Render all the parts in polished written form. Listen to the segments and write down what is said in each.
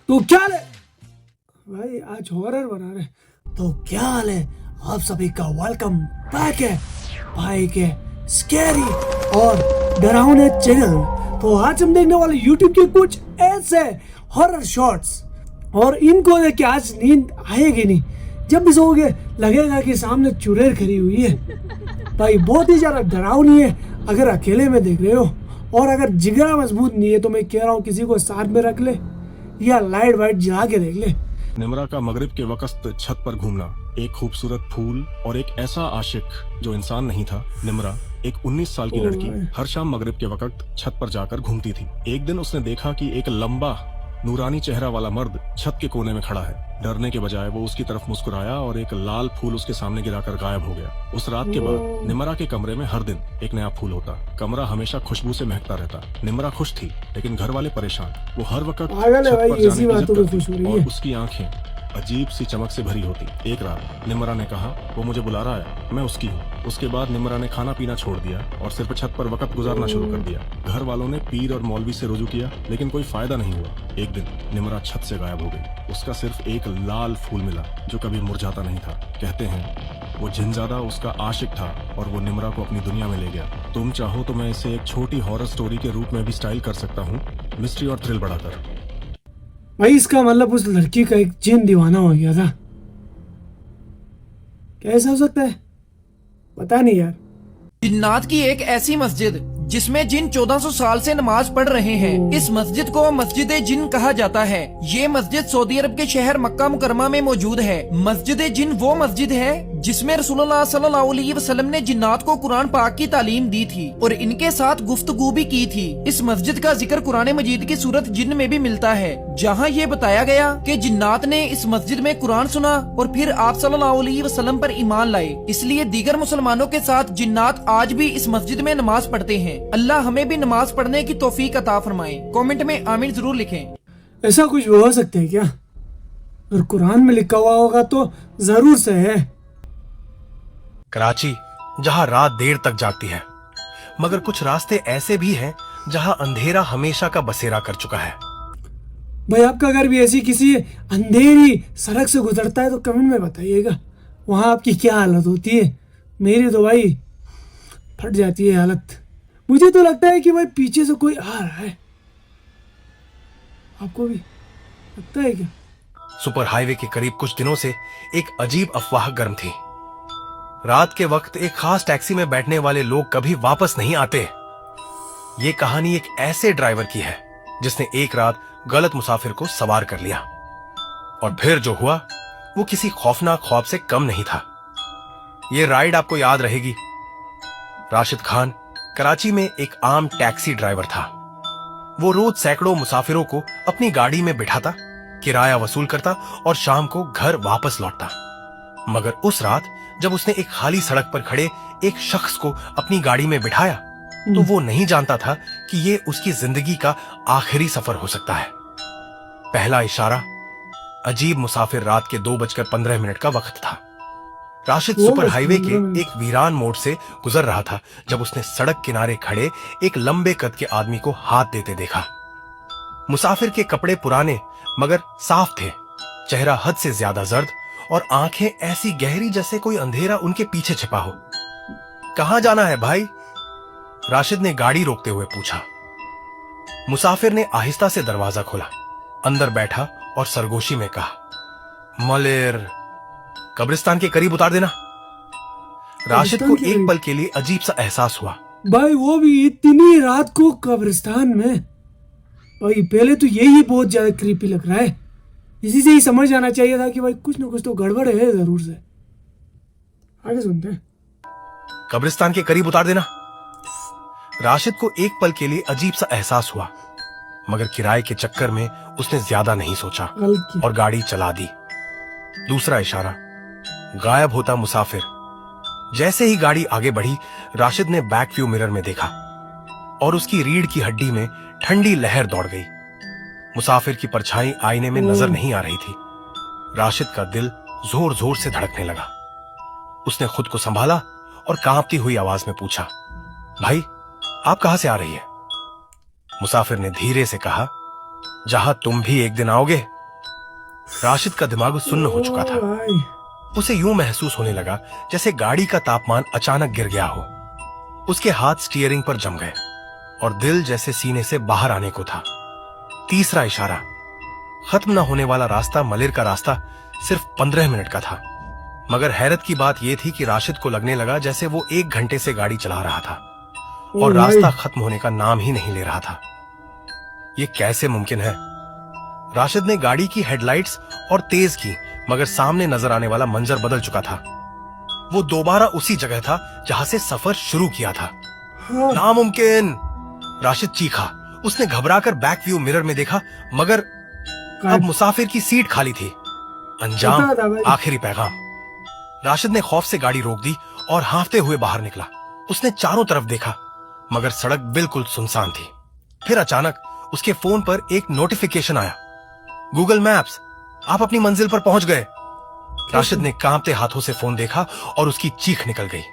तो क्या हाल है भाई, आज हॉरर बना रहे। तो क्या हाल है आप सभी का, वेलकम बैक है भाई के स्कैरी और डरावने चैनल। तो आज हम देखने वाले यूट्यूब के कुछ ऐसे हॉरर शॉर्ट्स, और इनको देख के आज नींद आएगी नहीं। जब भी सोओगे लगेगा कि सामने चुड़ैल खड़ी हुई है। भाई बहुत ही ज्यादा डरावनी है। अगर अकेले में देख रहे हो और अगर जिगरा मजबूत नहीं है तो मैं कह रहा हूँ किसी को साथ में रख ले या लाइट वाइट जला के देख ले। निमरा का मगरिब के वक्त छत पर घूमना, एक खूबसूरत फूल और एक ऐसा आशिक जो इंसान नहीं था। निमरा एक 19 साल की लड़की हर शाम मगरिब के वक्त छत पर जाकर घूमती थी। एक दिन उसने देखा कि एक लंबा नूरानी चेहरा वाला मर्द छत के कोने में खड़ा है। डरने के बजाय वो उसकी तरफ मुस्कुराया और एक लाल फूल उसके सामने गिराकर गायब हो गया। उस रात के बाद निमरा के कमरे में हर दिन एक नया फूल होता। कमरा हमेशा खुशबू से महकता रहता। निमरा खुश थी लेकिन घर वाले परेशान। वो हर वक्त छत पर जाने की जिद करती और उसकी आंखें अजीब सी चमक से भरी होती। एक रात निमरा ने कहा, वो मुझे बुला रहा है, मैं उसकी हूँ। उसके बाद निमरा ने खाना पीना छोड़ दिया और सिर्फ छत पर वक्त गुजारना शुरू कर दिया। घर वालों ने पीर और मौलवी से रुजू किया लेकिन कोई फायदा नहीं हुआ। एक दिन निमरा छत से गायब हो गई। उसका सिर्फ एक लाल फूल मिला जो कभी मुरझाता नहीं था। कहते हैं वो जिनजादा उसका आशिक था और वो निमरा को अपनी दुनिया में ले गया। तुम चाहो तो मैं इसे एक छोटी हॉरर स्टोरी के रूप में भी स्टाइल कर सकता हूँ, मिस्ट्री और थ्रिल बढ़ाकर। भाई इसका मतलब उस लड़की का एक जिन दीवाना हो गया था। कैसा हो सकता है पता नहीं यार। जिन्नात की एक ऐसी मस्जिद जिसमें जिन 1400 साल से नमाज पढ़ रहे हैं। इस मस्जिद को मस्जिद जिन कहा जाता है। ये मस्जिद सऊदी अरब के शहर मक्का मुकरमा में मौजूद है। मस्जिद जिन वो मस्जिद है जिसमें रसूलुल्लाह सल्लल्लाहु अलैहि वसल्लम ने जिन्नात को कुरान पाक की तालीम दी थी और इनके साथ गुफ्तगू भी की थी। इस मस्जिद का जिक्र कुरान मजीद की सूरत जिन में भी मिलता है, जहाँ ये बताया गया कि जिन्नात ने इस मस्जिद में कुरान सुना और फिर आप सल्लल्लाहु अलैहि वसल्लम पर ईमान लाए। इसलिए दीगर मुसलमानों के साथ जिन्नात आज भी इस मस्जिद में नमाज पढ़ते हैं। अल्लाह हमें भी नमाज पढ़ने की तौफीक अता फरमाए। कमेंट में आमीन जरूर लिखें। ऐसा कुछ हो सकता है क्या? अगर कुरान में लिखा हुआ होगा तो जरूर से है। कराची जहां रात देर तक जागती है, मगर कुछ रास्ते ऐसे भी हैं जहां अंधेरा हमेशा का बसेरा कर चुका है। भाई आपका घर भी ऐसी किसी अंधेरी सड़क से गुजरता है तो कमेंट में बताइएगा वहां आपकी क्या हालत होती है। मेरी तो भाई फट जाती है हालत। मुझे तो लगता है कि भाई पीछे से कोई आ रहा है। आपको भी लगता है क्या? सुपर हाईवे के करीब कुछ दिनों से एक अजीब अफवाह गर्म थी। रात के वक्त एक खास टैक्सी में बैठने वाले लोग कभी वापस नहीं आते। ये कहानी एक ऐसे ड्राइवर की है जिसने एक रात गलत मुसाफिर को सवार कर लिया और फिर जो हुआ वो किसी खौफनाक ख्वाब से कम नहीं था। ये राइड आपको याद रहेगी। राशिद खान कराची में एक आम टैक्सी ड्राइवर था। वो रोज सैकड़ों मुसाफिरों को अपनी गाड़ी में बिठाता, किराया वसूल करता और शाम को घर वापस लौटता। मगर उस रात जब उसने एक खाली सड़क पर खड़े एक शख्स को अपनी गाड़ी में बिठाया तो वो नहीं जानता था कि ये उसकी जिंदगी का आखिरी सफर हो सकता है। पहला इशारा, अजीब मुसाफिर रात के 2:15 का वक्त था। राशिद सुपर हाईवे के एक वीरान मोड़ से गुजर रहा था जब उसने सड़क किनारे खड़े एक लंबे कद के आदमी को हाथ देते देखा। मुसाफिर के कपड़े पुराने मगर साफ थे, चेहरा हद से ज्यादा जर्द और आंखें ऐसी गहरी जैसे कोई अंधेरा उनके पीछे छिपा हो। कहां जाना है भाई? राशिद ने गाड़ी रोकते हुए पूछा। मुसाफिर ने आहिस्ता से दरवाजा खोला, अंदर बैठा और सरगोशी में कहा, मलेर कब्रिस्तान के करीब उतार देना। राशिद को एक पल के लिए अजीब सा एहसास हुआ। भाई वो भी इतनी रात को कब्रिस्तान में? भाई पहले तो यही बहुत ज्यादा क्रीपी लग रहा है। इसी से ही समझ जाना चाहिए था कि भाई कुछ ना कुछ तो गड़बड़ है जरूर से। आगे सुनते हैं। कब्रिस्तान के करीब उतार देना। राशिद को एक पल के लिए अजीब सा एहसास हुआ, मगर किराए के चक्कर में उसने ज्यादा नहीं सोचा और गाड़ी चला दी। दूसरा इशारा, गायब होता मुसाफिर। जैसे ही गाड़ी आगे बढ़ी, राशिद ने बैक व्यू मिरर में देखा और उसकी रीढ़ की हड्डी में ठंडी लहर दौड़ गई। मुसाफिर की परछाई आईने में नजर नहीं आ रही थी। राशिद का दिल जोर जोर से धड़कने लगा। उसने खुद को संभाला और कांपती हुई आवाज में पूछा, भाई आप कहां से आ रही है? मुसाफिर ने धीरे से कहा, जहां तुम भी एक दिन आओगे। राशिद का दिमाग सुन्न हो चुका था। भाई उसे यूं महसूस होने लगा जैसे गाड़ी का तापमान अचानक गिर गया हो। उसके हाथ स्टीयरिंग पर जम गए और दिल जैसे सीने से बाहर आने को था। तीसरा इशारा। खत्म न होने वाला रास्ता, मलिर का रास्ता, सिर्फ 15 मिनट का था। मगर हैरत की बात यह थी कि राशिद को लगने लगा जैसे वो 1 घंटे से गाड़ी चला रहा था और रास्ता खत्म होने का नाम ही नहीं ले रहा था। ये कैसे मुमकिन है? राशिद ने गाड़ी की हेडलाइट्स और तेज की, मगर सामने नजर आने वाला मंजर बदल चुका था। वो दोबारा उसी जगह था जहां से सफर शुरू किया था। हाँ। नामुमकिन! राशिद चीखा। उसने घबराकर बैक व्यू मिरर में देखा, मगर अब मुसाफिर की सीट खाली थी। अंजाम, पता था भाई। आखिरी पैगाम। राशिद ने खौफ से गाड़ी रोक दी और हांफते हुए बाहर निकला। उसने चारों तरफ देखा, मगर सड़क बिल्कुल सुनसान थी। फिर अचानक उसके फोन पर एक नोटिफिकेशन आया। गूगल मैप्स, आप अपनी मंजिल पर पहुंच गए। राशिद ने कांपते हाथों से फोन देखा और उसकी चीख निकल गई।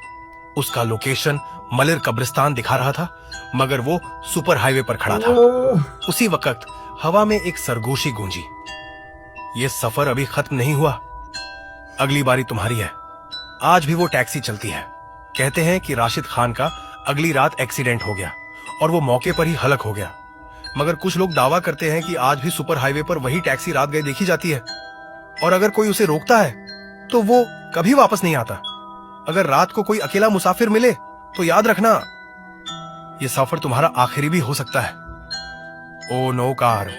उसका लोकेशन मलिर कब्रिस्तान दिखा रहा था, मगर वो सुपर हाईवे पर खड़ा था। उसी वक्त हवा में एक सरगोशी गूंजी। ये सफर अभी खत्म नहीं हुआ, अगली बारी तुम्हारी है। आज भी वो टैक्सी चलती है। कहते हैं कि राशिद खान का अगली रात एक्सीडेंट हो गया और वो मौके पर ही हलक हो गया। मगर कुछ लोग दावा करते हैं कि आज भी सुपर हाईवे पर वही टैक्सी रात गए देखी जाती है, और अगर कोई उसे रोकता है तो वो कभी वापस नहीं आता। अगर रात को कोई अकेला मुसाफिर मिले तो याद रखना, ये सफर तुम्हारा आखिरी भी हो सकता है। Oh no car.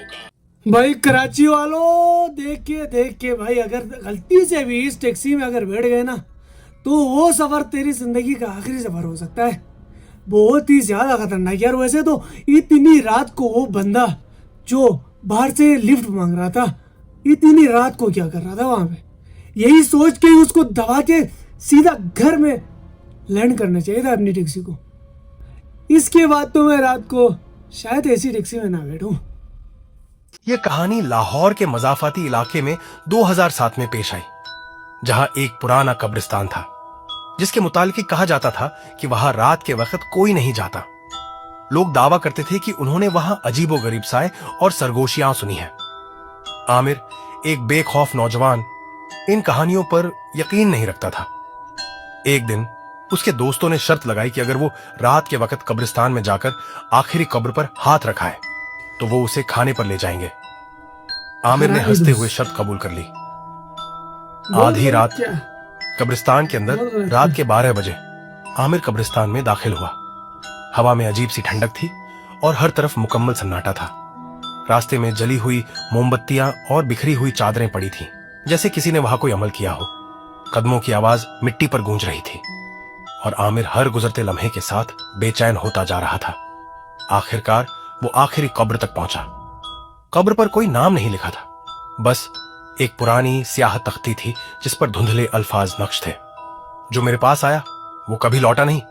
भाई कराची वालों, देख के भाई, अगर गलती से भी इस टैक्सी में अगर बैठ गए ना, तो वो सफर तेरी जिंदगी का आखिरी सफर हो सकता है। बहुत ही ज्यादा खतरनाक यार। वैसे तो इतनी रात को वो बंदा जो बाहर से लिफ्ट मांग रहा था, इतनी रात को क्या कर रहा था वहां पे? यही सोच के उसको दबा के सीधा घर में लैंड करना चाहिए था अपनी टैक्सी को। इसके बाद तो मैं रात को शायद ऐसी टैक्सी में ना बैठूं। यह कहानी लाहौर के मजाफाती इलाके में 2007 में पेश आई, जहां एक पुराना कब्रिस्तान था जिसके मुतालिक कहा जाता था कि वहां रात के वक्त कोई नहीं जाता। लोग दावा करते थे कि उन्होंने वहां अजीबोगरीब साए और सरगोशियां सुनी हैं। आमिर, एक बेखौफ नौजवान, इन कहानियों पर यकीन नहीं रखता था। एक दिन उसके दोस्तों ने शर्त लगाई कि अगर वो रात के वक्त कब्रिस्तान में जाकर आखिरी कब्र पर हाथ रखाए तो वो उसे खाने पर ले जाएंगे। आमिर ने हंसते हुए शर्त कबूल कर ली। आधी रात कब्रिस्तान के अंदर, रात के 12 बजे आमिर कब्रिस्तान में दाखिल हुआ। हवा में अजीब सी ठंडक थी और हर तरफ मुकम्मल सन्नाटा था। रास्ते में जली हुई मोमबत्तियां और बिखरी हुई चादरें पड़ी थीं, जैसे किसी ने वहां कोई अमल किया हो। कदमों की आवाज मिट्टी पर गूंज रही थी और आमिर हर गुजरते लम्हे के साथ बेचैन होता जा रहा था। आखिरकार वो आखिरी कब्र तक पहुंचा। कब्र पर कोई नाम नहीं लिखा था, बस एक पुरानी स्याह तख्ती थी जिस पर धुंधले अल्फाज नक्श थे। जो मेरे पास आया वो कभी लौटा नहीं।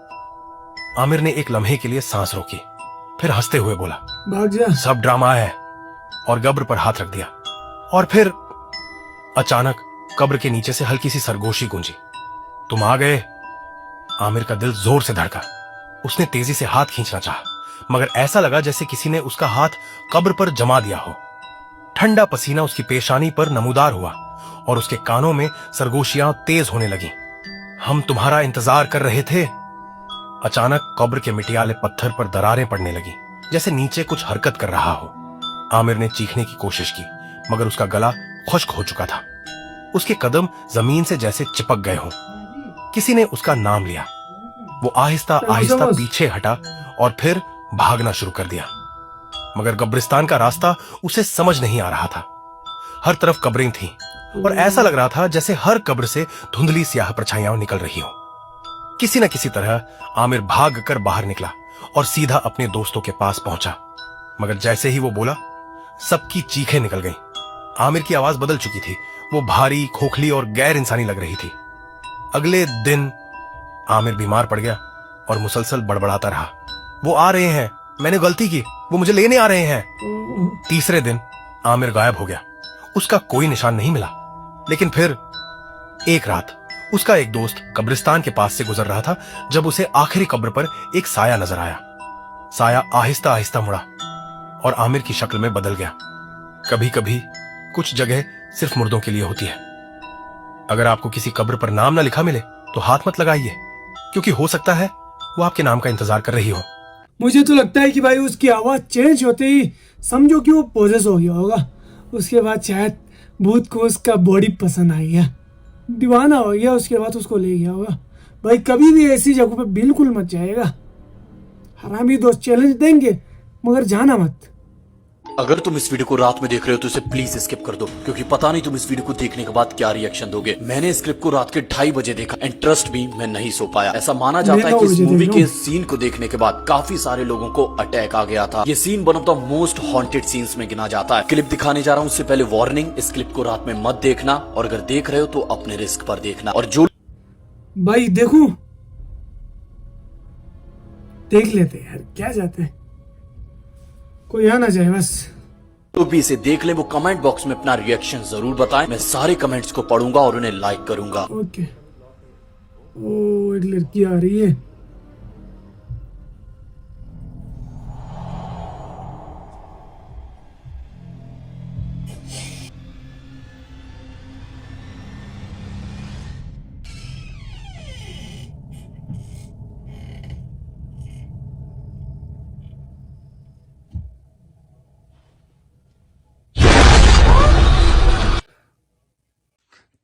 आमिर ने एक लम्हे के लिए सांस रोकी, फिर हंसते हुए बोला, भाग जा। सब ड्रामा है, और कब्र पर हाथ रख दिया। और फिर अचानक कब्र के नीचे से हल्की सी सरगोशी गूंजी। तुम आ गए। आमिर का दिल जोर से धड़का। उसने तेजी से हाथ खींचना चाहा, मगर ऐसा लगा जैसे किसी ने उसका हाथ कब्र पर जमा दिया हो। ठंडा पसीना उसकी पेशानी पर नमूदार हुआ और उसके कानों में सरगोशियां तेज होने लगी। हम तुम्हारा इंतजार कर रहे थे। अचानक कब्र के मिटियाले पत्थर पर दरारें पड़ने लगी, जैसे नीचे कुछ हरकत कर रहा हो। आमिर ने चीखने की कोशिश की, मगर उसका गला खुश्क हो चुका था। उसके कदम जमीन से जैसे चिपक गए हों। किसी ने उसका नाम लिया। वो आहिस्ता आहिस्ता पीछे हटा और फिर भागना शुरू कर दिया, मगर कब्रिस्तान का रास्ता उसे समझ नहीं आ रहा था। हर तरफ कब्रें थीं और ऐसा लग रहा था जैसे हर कब्र से धुंधली स्याह परछाइयां निकल रही हो। किसी न किसी तरह आमिर भाग कर बाहर निकला और सीधा अपने दोस्तों के पास पहुंचा, मगर जैसे ही वो बोला, सबकी चीखें निकल गईं। आमिर की आवाज बदल चुकी थी। वो भारी, खोखली और गैर इंसानी लग रही थी। अगले दिन आमिर बीमार पड़ गया और मुसलसल बड़बड़ाता रहा, वो आ रहे हैं, मैंने गलती की, वो मुझे लेने आ रहे हैं। तीसरे दिन आमिर गायब हो गया। उसका कोई निशान नहीं मिला। लेकिन फिर एक रात उसका एक दोस्त कब्रिस्तान के पास से गुजर रहा था जब उसे आखिरी कब्र पर एक साया नजर आया। साया आहिस्ता आहिस्ता मुड़ा और आमिर की शक्ल में बदल गया। कभी कभी कुछ जगह सिर्फ मुर्दों के लिए होती है। अगर आपको किसी कब्र पर नाम ना लिखा मिले तो हाथ मत लगाइए, क्योंकि हो सकता है वो आपके नाम का इंतजार कर रही हो। मुझे तो लगता है कि भाई उसकी आवाज़ चेंज होते ही समझो कि वो पोजेस हो गया होगा। उसके बाद शायद भूत को उसका बॉडी पसंद आ गया, दीवाना हो गया, उसके बाद उसको ले गया होगा। भाई कभी भी ऐसी जगह पे बिल्कुल मत जाएगा। हरामी दोस्त चैलेंज देंगे मगर जाना मत। अगर तुम इस वीडियो को रात में देख रहे हो तो इसे प्लीज स्किप कर दो, क्योंकि पता नहीं तुम इस वीडियो को देखने के बाद क्या रिएक्शन दोगे। मैंने इस क्लिप को रात के 2:30 बजे देखा एंड ट्रस्ट मी, मैं नहीं सो पाया। ऐसा माना जाता है कि इस मूवी के सीन को देखने के बाद काफी सारे लोगों को अटैक आ गया था। ये scene one of the most haunted scenes में गिना जाता है। क्लिप दिखाने जा रहा हूँ उससे पहले वार्निंग, इस क्लिप को रात में मत देखना, और अगर देख रहे हो तो अपने रिस्क पर देखना। और जो भाई देखूं, देख लेते यार, क्या जाते हैं, कोई आ ना जाए बस। तो भी इसे देख ले वो कमेंट बॉक्स में अपना रिएक्शन जरूर बताएं। मैं सारे कमेंट्स को पढ़ूंगा और उन्हें लाइक करूंगा। ओके। ओ एक लड़की आ रही है।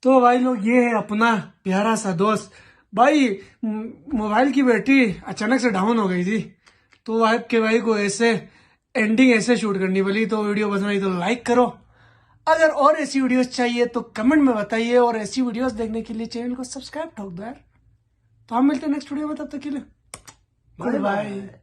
तो भाई लोग ये है अपना प्यारा सा दोस्त। भाई मोबाइल की बैटरी अचानक से डाउन हो गई थी, तो आपके भाई को ऐसे एंडिंग ऐसे शूट करनी पड़ी। तो वीडियो पसंद आई तो लाइक करो, अगर और ऐसी वीडियोस चाहिए तो कमेंट में बताइए, और ऐसी वीडियोस देखने के लिए चैनल को सब्सक्राइब ठोक दो यार। तो हम मिलते हैं नेक्स्ट वीडियो में, तब तक के लिए गुड बाय।